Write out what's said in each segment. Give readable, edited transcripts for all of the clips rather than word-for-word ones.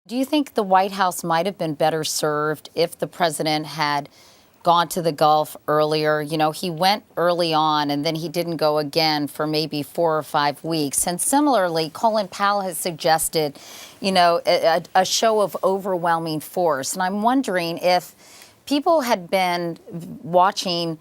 Do you think the White House might have been better served if the president had gone to the Gulf earlier? You know, he went early on and then he didn't go again for maybe 4 or 5 weeks. And similarly, Colin Powell has suggested, you know, a show of overwhelming force. And I'm wondering if people had been watching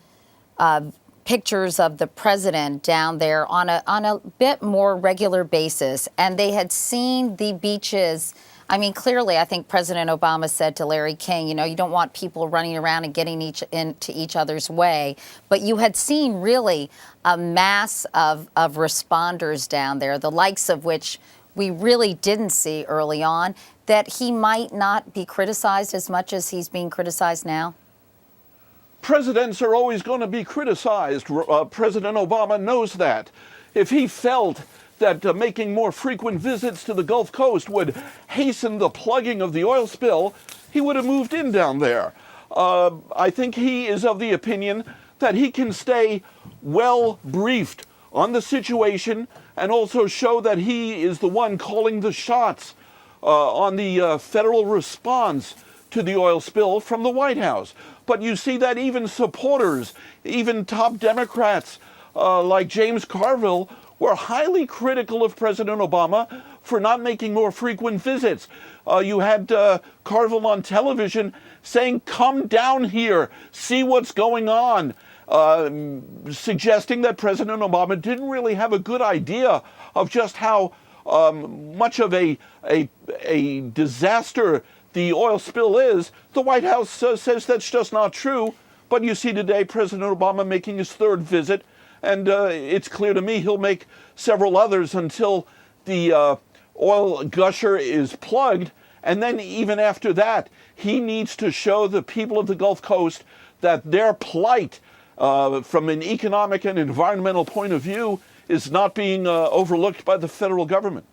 pictures of the president down there on a bit more regular basis, and they had seen the beaches. I mean, clearly, I think President Obama said to Larry King, you know, you don't want people running around and getting into each other's way. But you had seen really a mass of responders down there, the likes of which we really didn't see early on, that he might not be criticized as much as he's being criticized now? Presidents are always going to be criticized. President Obama knows that. If he felt that making more frequent visits to the Gulf Coast would hasten the plugging of the oil spill, he would have moved in down there. I think he is of the opinion that he can stay well briefed on the situation and also show that he is the one calling the shots on the federal response to the oil spill from the White House. But you see that even supporters, even top Democrats like James Carville, were highly critical of President Obama for not making more frequent visits. You had Carville on television saying, "Come down here, see what's going on," suggesting that President Obama didn't really have a good idea of just how much of a disaster the oil spill is. The White House says that's just not true. But you see today President Obama making his third visit, and it's clear to me he'll make several others until the oil gusher is plugged. And then even after that, he needs to show the people of the Gulf Coast that their plight from an economic and environmental point of view is not being overlooked by the federal government.